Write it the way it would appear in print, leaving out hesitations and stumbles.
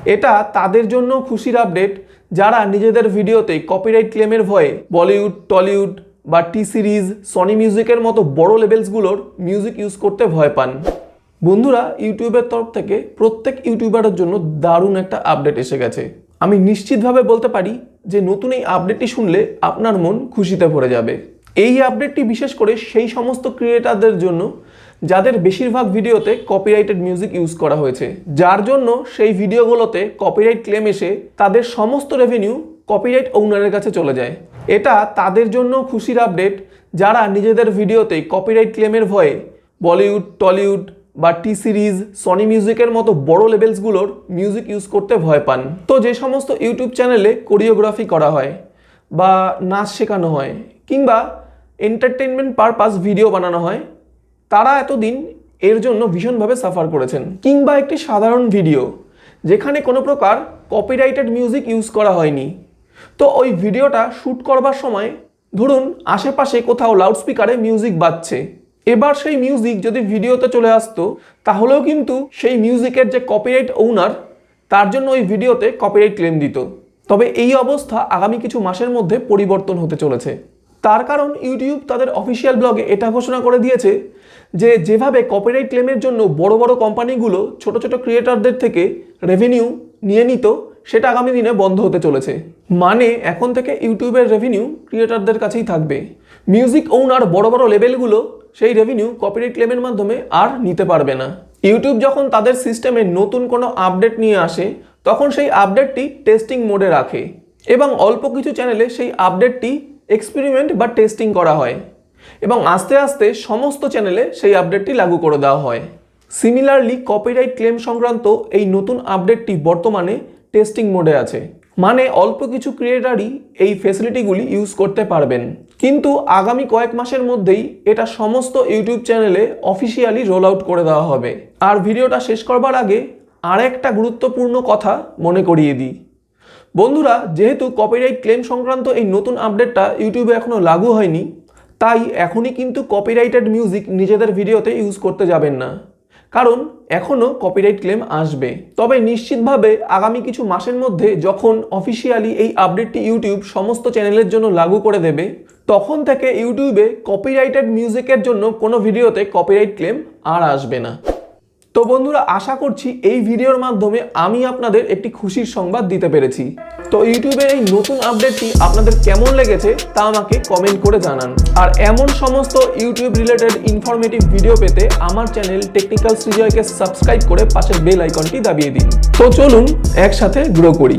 এটা তাদের জন্য খুশির আপডেট যারা নিজেদের ভিডিওতে কপিরাইট ক্লেমের ভয়ে বলিউড, টলিউড বা টি সিরিজ, সনি মিউজিকের মতো বড় লেভেলসগুলোর মিউজিক ইউজ করতে ভয় পান। বন্ধুরা, ইউটিউবের তরফ থেকে প্রত্যেক ইউটিউবারের জন্য দারুণ একটা আপডেট এসে গেছে। আমি নিশ্চিতভাবে বলতে পারি যে নতুন এই আপডেটটি শুনলে আপনার মন খুশিতে ভরে যাবে। এই আপডেটটি বিশেষ করে সেই সমস্ত ক্রিয়েটারদের জন্য যাদের বেশিরভাগ ভিডিওতে কপিরাইটেড মিউজিক ইউজ করা হয়েছে, যার জন্য সেই ভিডিওগুলোতে কপিরাইট ক্লেম এসে তাদের সমস্ত রেভিনিউ কপিরাইট ওনারের কাছে চলে যায়। এটা তাদের জন্য খুশির আপডেট যারা নিজেদের ভিডিওতে কপিরাইট ক্লেমের ভয়ে বলিউড, টলিউড বা টি সিরিজ, সনি মিউজিকের মতো বড় লেভেলসগুলোর মিউজিক ইউজ করতে ভয় পান। তো যে সমস্ত ইউটিউব চ্যানেলে কোরিওগ্রাফি করা হয় বা নাচ শেখানো হয় কিংবা এন্টারটেনমেন্ট পারপাস ভিডিও বানানো হয়, তারা এতদিন এর জন্য ভীষণভাবে সাফার করেছেন। কিংবা একটি সাধারণ ভিডিও যেখানে কোনো প্রকার কপিরাইটেড মিউজিক ইউজ করা হয়নি, তো ওই ভিডিওটা শ্যুট করবার সময় ধরুন আশেপাশে কোথাও লাউডস্পিকারে মিউজিক বাজছে, এবার সেই মিউজিক যদি ভিডিওতে চলে আসতো তাহলেও কিন্তু সেই মিউজিকের যে কপিরাইট ওনার তার জন্য ওই ভিডিওতে কপিরাইট ক্লেম দিত। তবে এই অবস্থা আগামী কিছু মাসের মধ্যে পরিবর্তন হতে চলেছে। তার কারণ ইউটিউব তাদের অফিসিয়াল ব্লগে এটা ঘোষণা করে দিয়েছে যে যেভাবে কপিরাইট ক্লেমের জন্য বড় বড় কোম্পানিগুলো ছোট ছোট ক্রিয়েটরদের থেকে রেভিনিউ নিয়ে নিত, সেটা আগামী দিনে বন্ধ হতে চলেছে। মানে এখন থেকে ইউটিউবের রেভিনিউ ক্রিয়েটরদের কাছেই থাকবে। মিউজিক ওনার বড় বড় লেভেলগুলো সেই রেভিনিউ কপিরাইট ক্লেমের মাধ্যমে আর নিতে পারবে না। ইউটিউব যখন তাদের সিস্টেমে নতুন কোনো আপডেট নিয়ে আসে তখন সেই আপডেটটি টেস্টিং মোডে রাখে এবং অল্প কিছু চ্যানেলে সেই আপডেটটি এক্সপেরিমেন্ট বা টেস্টিং করা হয় এবং আস্তে আস্তে সমস্ত চ্যানেলে সেই আপডেটটি লাগু করে দেওয়া হয়। সিমিলারলি কপিরাইট ক্লেম সংক্রান্ত এই নতুন আপডেটটি বর্তমানে টেস্টিং মোডে আছে, মানে অল্প কিছু ক্রিয়েটারই এই ফেসিলিটিগুলি ইউজ করতে পারবেন। কিন্তু আগামী কয়েক মাসের মধ্যেই এটা সমস্ত ইউটিউব চ্যানেলে অফিসিয়ালি রোল আউট করে দেওয়া হবে। আর ভিডিওটা শেষ করবার আগে আরেকটা গুরুত্বপূর্ণ কথা মনে করিয়ে দিই। বন্ধুরা, যেহেতু কপিরাইট ক্লেম সংক্রান্ত এই নতুন আপডেটটা ইউটিউবে এখনও লাগু হয়নি, তাই এখনই কিন্তু কপিরাইটেড মিউজিক নিজেদের ভিডিওতে ইউজ করতে যাবেন না, কারণ এখনও কপিরাইট ক্লেম আসবে। তবে নিশ্চিতভাবে আগামী কিছু মাসের মধ্যে যখন অফিসিয়ালি এই আপডেটটি ইউটিউব সমস্ত চ্যানেলের জন্য লাগু করে দেবে, তখন থেকে ইউটিউবে কপিরাইটেড মিউজিকের জন্য কোনো ভিডিওতে কপিরাইট ক্লেম আর আসবে না। তো বন্ধুরা, আশা করছি এই ভিডিওর মাধ্যমে আমি আপনাদের একটি খুশির সংবাদ দিতে পেরেছি। তো ইউটিউবের এই নতুন আপডেটটি আপনাদের কেমন লেগেছে তা আমাকে কমেন্ট করে জানান। আর এমন সমস্ত ইউটিউব রিলেটেড ইনফরমেটিভ ভিডিও পেতে আমার চ্যানেল টেকনিক্যাল সৃজয়কে সাবস্ক্রাইব করে পাশের বেল আইকনটি দাবিয়ে দিন। তো চলুন একসাথে গ্রো করি।